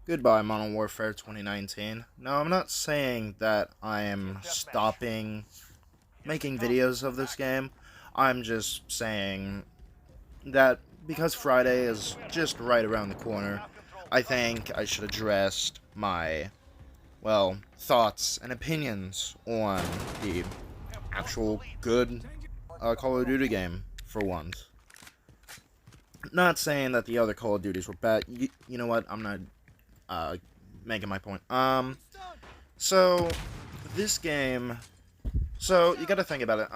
Goodbye, Modern Warfare 2019. No, I'm not saying that I am stopping making videos of this game. I'm just saying that because Friday is just right around the corner, I think I should address my, thoughts and opinions on the actual good Call of Duty game for once. Not saying that the other Call of Duties were bad. You know what? I'm not uh, making my point. So this game. So you got to think about it.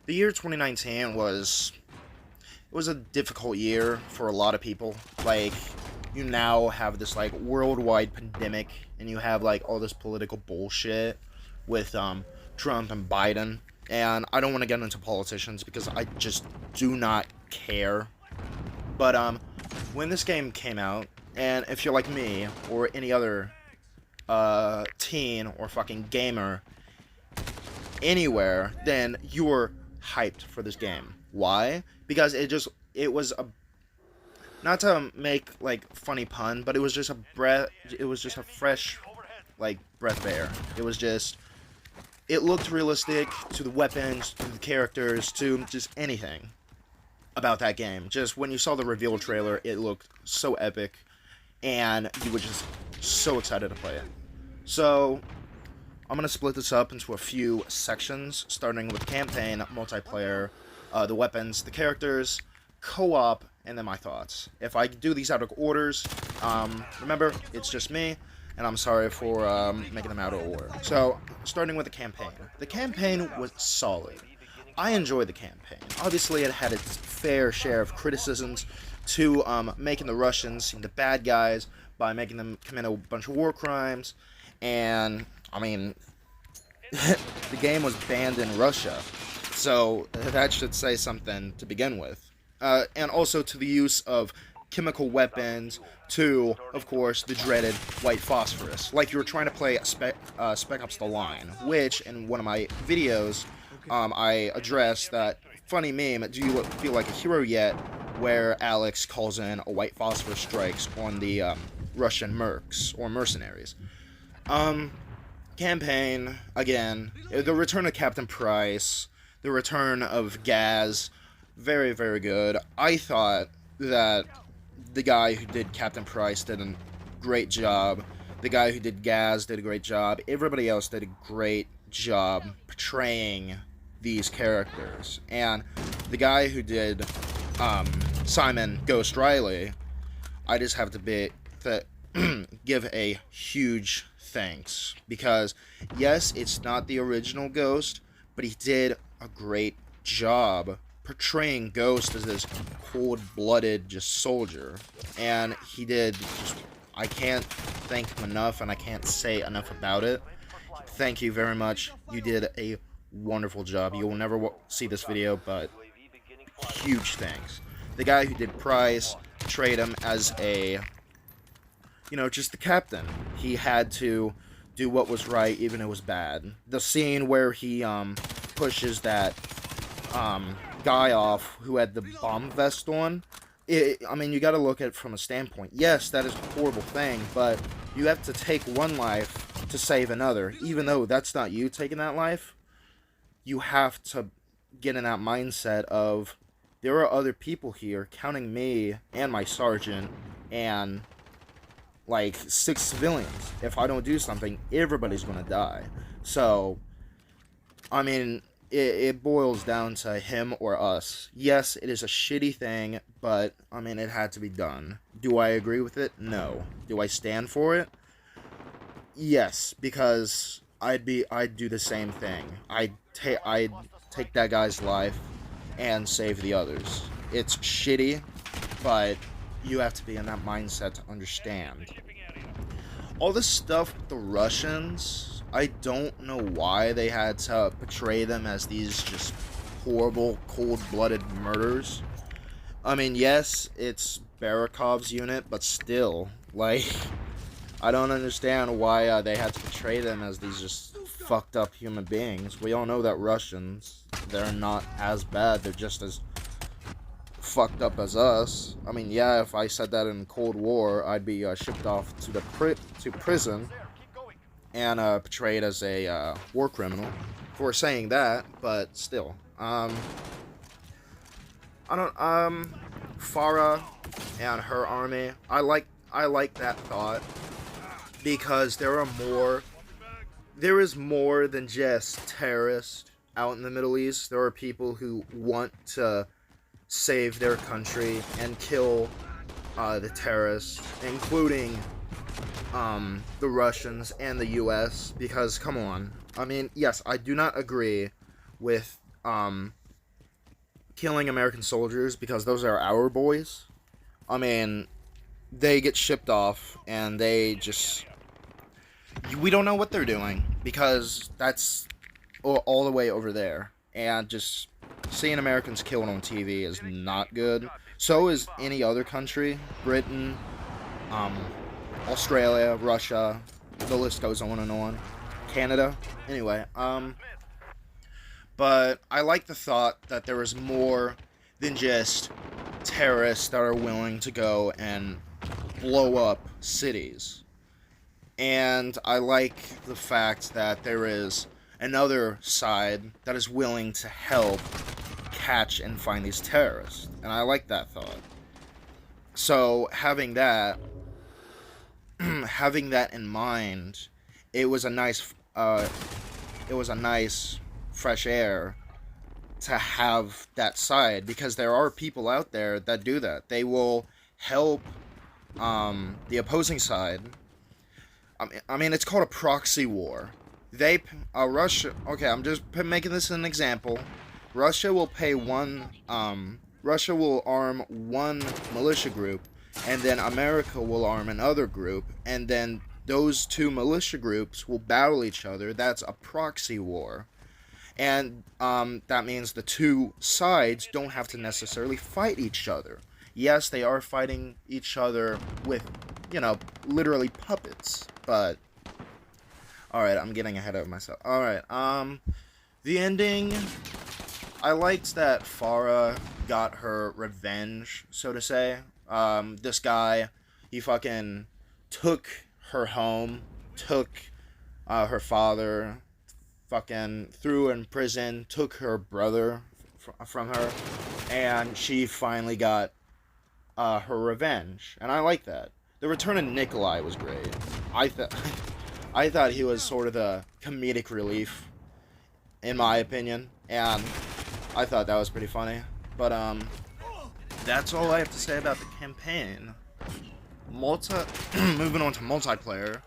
The year 2019 was a difficult year for a lot of people. Like, you now have this like worldwide pandemic, and you have like all this political bullshit with Trump and Biden. And I don't want to get into politicians because I just do not care. But when this game came out, and if you're like me or any other teen or fucking gamer anywhere, then you're hyped for this game. Why? Because it was a, not to make like funny pun, but it was just a fresh like breath of air. It looked realistic to the weapons, to the characters, to just anything about that game. Just when you saw the reveal trailer, it looked so epic, and you were just so excited to play it. So I'm gonna split this up into a few sections, starting with campaign, multiplayer, the weapons, the characters, co-op, and then my thoughts. If I do these out of orders, remember, it's just me, and I'm sorry for making them out of order. So, starting with the campaign. The campaign was solid. I enjoyed the campaign. Obviously, it had its fair share of criticisms to making the Russians seem the bad guys by making them commit a bunch of war crimes, and I mean, the game was banned in Russia, so that should say something to begin with. And also to the use of chemical weapons, to, of course, the dreaded white phosphorus. Like you were trying to play Spec Ops The Line, which, in one of my videos, I addressed that funny meme, do you feel like a hero yet, where Alex calls in a white phosphorus strikes on the Russian mercs, or mercenaries. Campaign, again, the return of Captain Price, the return of Gaz, very, very good. I thought that the guy who did Captain Price did a great job. The guy who did Gaz did a great job. Everybody else did a great job portraying these characters. And the guy who did Simon Ghost Riley, I just have to give a huge thanks, because yes, it's not the original Ghost, but he did a great job portraying Ghost as this cold-blooded just soldier, and he did just, I can't thank him enough, and I can't say enough about it. Thank you very much. You did a wonderful job. You will never see this video, but huge thanks. The guy who did Price portrayed him as a, just the captain. He had to do what was right, even if it was bad. The scene where he pushes that guy off who had the bomb vest on, I mean, you gotta look at it from a standpoint. Yes, that is a horrible thing, but you have to take one life to save another. Even though that's not you taking that life, you have to get in that mindset of, there are other people here, counting me and my sergeant, and like 6 civilians. If I don't do something, everybody's gonna die. So, I mean, it boils down to him or us. Yes, it is a shitty thing, but I mean, it had to be done. Do I agree with it? No. Do I stand for it? Yes, because I'd do the same thing. I'd take that guy's life and save the others. It's shitty, but you have to be in that mindset to understand. All this stuff with the Russians, I don't know why they had to portray them as these just horrible, cold-blooded murderers. I mean, yes, it's Barakov's unit, but still, like, I don't understand why they had to portray them as these just fucked up human beings. We all know that Russians, they're not as bad, they're just as fucked up as us. I mean, yeah, if I said that in Cold War, I'd be shipped off to to prison and portrayed as a war criminal for saying that. But still, I don't Farah and her army. I like that thought because there is more than just terrorists out in the Middle East. There are people who want to save their country and kill the terrorists, including the Russians and the U.S. Because come on, I mean, yes, I do not agree with killing American soldiers because those are our boys. I mean, they get shipped off and we don't know what they're doing because that's all the way over there, and just seeing Americans killed on TV is not good. So is any other country, Britain, um, Australia, Russia, the list goes on and on. Canada. Anyway, but I like the thought that there is more than just terrorists that are willing to go and blow up cities. And I like the fact that there is another side that is willing to help catch and find these terrorists. And I like that thought. So having that having that in mind, it was a nice fresh air to have that side, because there are people out there that do that. They will help the opposing side. I mean, it's called a proxy war. Russia. Okay, I'm just making this an example. Russia will Russia will arm one militia group, and then America will arm another group, and then those two militia groups will battle each other. That's a proxy war. And that means the two sides don't have to necessarily fight each other. Yes, they are fighting each other with, literally puppets. But, alright, I'm getting ahead of myself. Alright, the ending, I liked that Farah got her revenge, so to say. This guy, he fucking took her home, took her father, fucking threw her in prison, took her brother from her, and she finally got her revenge, and I like that. The return of Nikolai was great. I thought he was sort of the comedic relief, in my opinion, and I thought that was pretty funny. But that's all I have to say about the campaign. Moving on to multiplayer.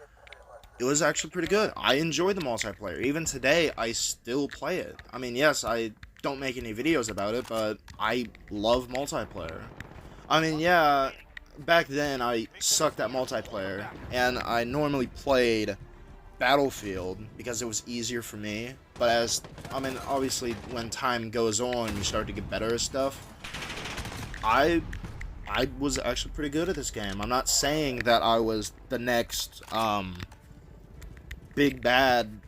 It was actually pretty good. I enjoyed the multiplayer. Even today, I still play it. I mean, yes, I don't make any videos about it, but I love multiplayer. I mean, yeah, back then I sucked at multiplayer, and I normally played Battlefield because it was easier for me. But obviously, when time goes on, you start to get better at stuff. I was actually pretty good at this game. I'm not saying that I was the next, big bad,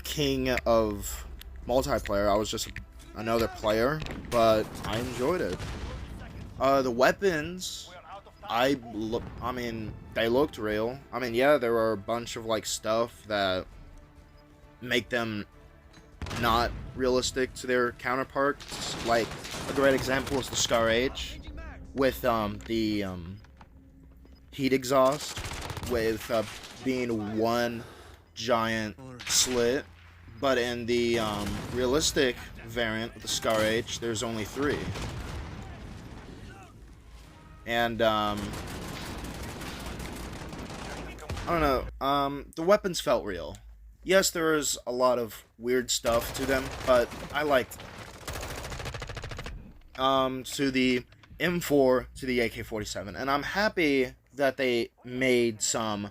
king of multiplayer. I was just another player, but I enjoyed it. The weapons, they looked real. I mean, yeah, there were a bunch of, stuff that make them not realistic to their counterparts. Like, a great example is the Scar H, with, the, heat exhaust, with, being one giant slit, but in the realistic variant of the Scar H, there's only 3. And I don't know, the weapons felt real. Yes, there was a lot of weird stuff to them, but I liked to the M4 to the AK-47, and I'm happy that they made some,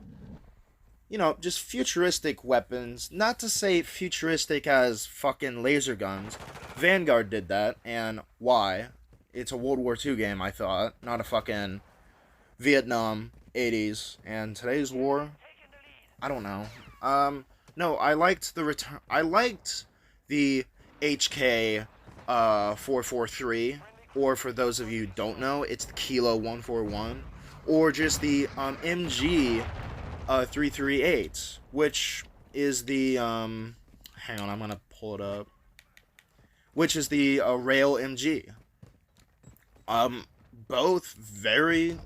just futuristic weapons. Not to say futuristic as fucking laser guns. Vanguard did that, and why? It's a World War II game, I thought, not a fucking Vietnam, 80s, and today's war, I don't know. No, I liked the HK 443, or for those of you who don't know, it's the Kilo 141, or just the MG 338, which is the hang on, I'm gonna pull it up, which is the Rail MG. Both very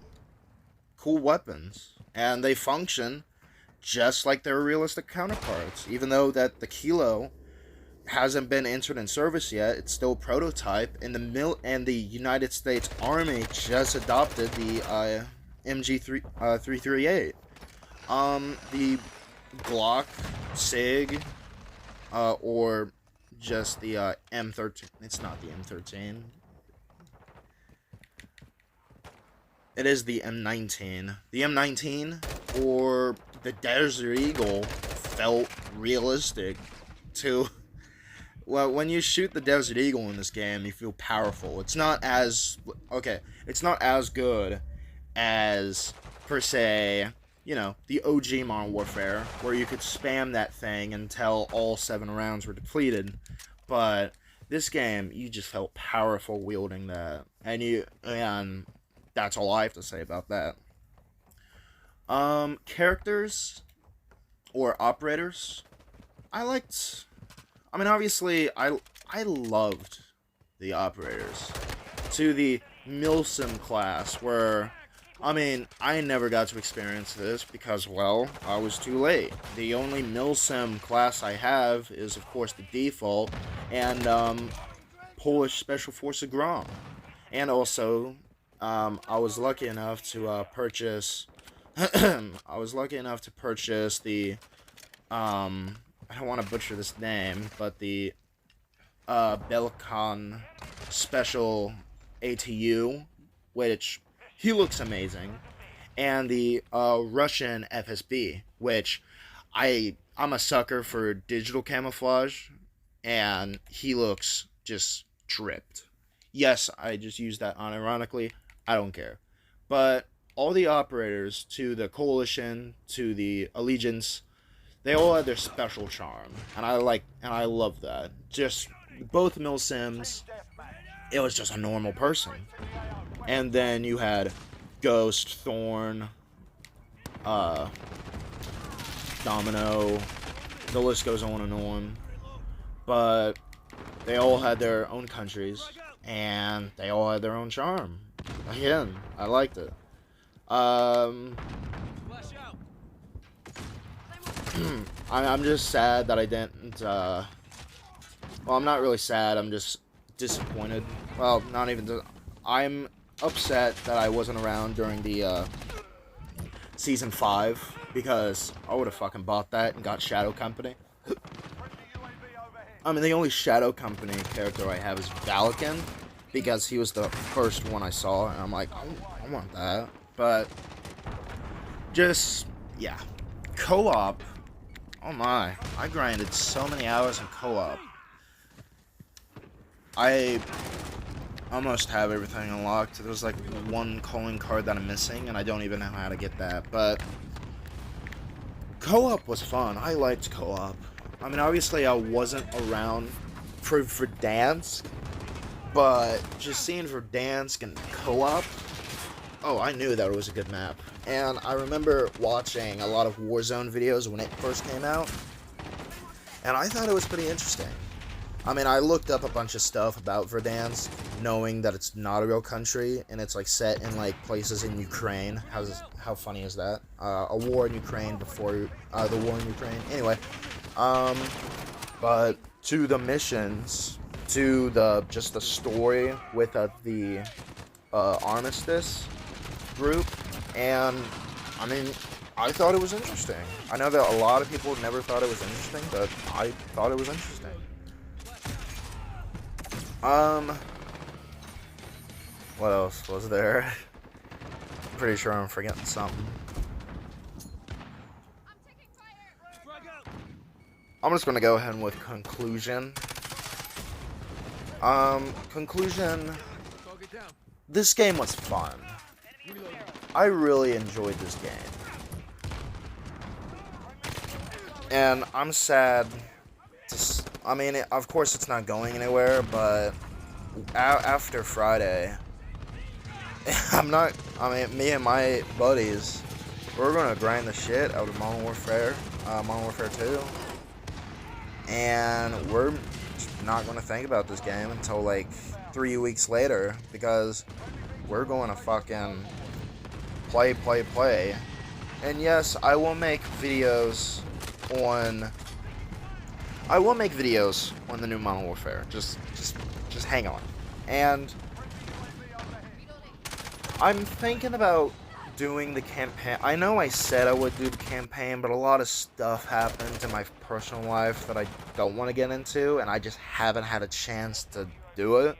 cool weapons, and they function just like their realistic counterparts. Even though that the Kilo hasn't been entered in service yet, it's still a prototype, and the United States Army just adopted the MG3 338. The Glock Sig, or just the M13. It's not the M13. It is the M19. The M19 or the Desert Eagle felt realistic to. Well, when you shoot the Desert Eagle in this game, you feel powerful. It's not as good as, per se, you know, the OG Modern Warfare, where you could spam that thing until all 7 rounds were depleted. But this game, you just felt powerful wielding that, and that's all I have to say about that. Characters or operators, obviously, I loved the operators to the Milsim class, where, I never got to experience this because, well, I was too late. The only Milsim class I have is, of course, the default, and, Polish Special Forces Grom. And also, I was lucky enough to, purchase, the, I don't want to butcher this name, but the Belkan Special ATU, which he looks amazing, and the Russian FSB, which I'm a sucker for digital camouflage, and he looks just dripped. Yes, I just used that unironically. I don't care. But all the operators, to the Coalition, to the Allegiance, they all had their special charm, and I love that. Just both Milsims, it was just a normal person, and then you had Ghost, Thorn, Domino. The list goes on and on, but they all had their own countries, and they all had their own charm. Again, I liked it. I'm just sad that I didn't, well, I'm not really sad, I'm just disappointed. Well, not even, I'm upset that I wasn't around during the, Season 5, because I would've fucking bought that and got Shadow Company. The only Shadow Company character I have is Valken, because he was the first one I saw, and I'm like, I want that. But, just, yeah. Co-op, oh my, I grinded so many hours in co-op. I almost have everything unlocked. There's like one calling card that I'm missing, and I don't even know how to get that, but co-op was fun. I liked co-op. Obviously I wasn't around for Verdansk, but just seeing Verdansk and co-op, oh, I knew that it was a good map. And I remember watching a lot of Warzone videos when it first came out, and I thought it was pretty interesting. I looked up a bunch of stuff about Verdansk, knowing that it's not a real country, and it's like set in like places in Ukraine. How funny is that? A war in Ukraine before the war in Ukraine. Anyway, but to the missions, to the story with the armistice group, and I thought it was interesting. I know that a lot of people never thought it was interesting, but I thought it was interesting. What else was there? Pretty sure I'm forgetting something. I'm just gonna go ahead with conclusion. Conclusion. This game was fun. I really enjoyed this game. And I'm sad to, of course it's not going anywhere, but after Friday, me and my buddies, we're gonna grind the shit out of Modern Warfare 2, and we're not gonna think about this game until like 3 weeks later, because we're going to fucking play. And yes, I will make videos on the new Modern Warfare. Just hang on. And I'm thinking about doing the campaign. I know I said I would do the campaign, but a lot of stuff happened in my personal life that I don't want to get into, and I just haven't had a chance to do it.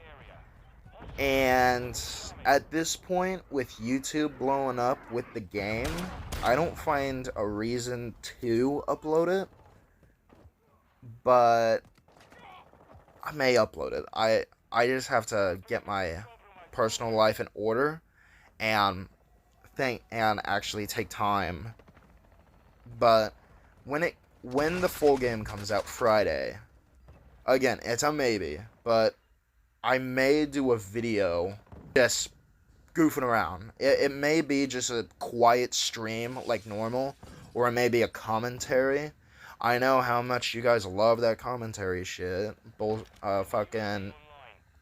And at this point, with YouTube blowing up with the game, I don't find a reason to upload it, but I may upload it. I just have to get my personal life in order and actually take time. But when the full game comes out Friday, again, it's a maybe, but I may do a video just goofing around. It may be just a quiet stream like normal, or it may be a commentary. I know how much you guys love that commentary shit. Fucking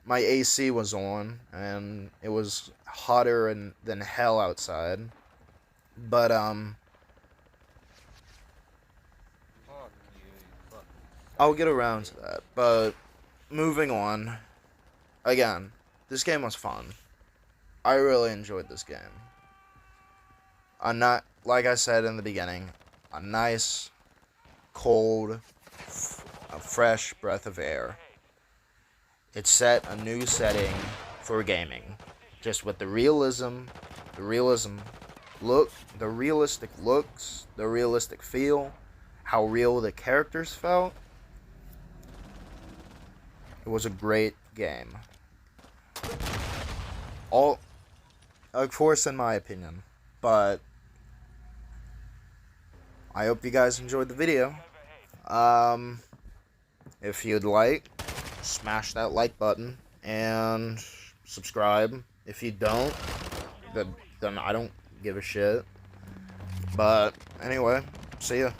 my AC was on, and it was hotter than hell outside. But, I'll get around to that. But, moving on. Again, this game was fun. I really enjoyed this game. Like I said in the beginning, a nice, cold, fresh breath of air. It set a new setting for gaming, just with the realistic looks, the realistic feel, how real the characters felt. It was a great game. All, of course, in my opinion, but I hope you guys enjoyed the video. If you'd like, smash that like button and subscribe. If you don't, then I don't give a shit. But anyway, see ya.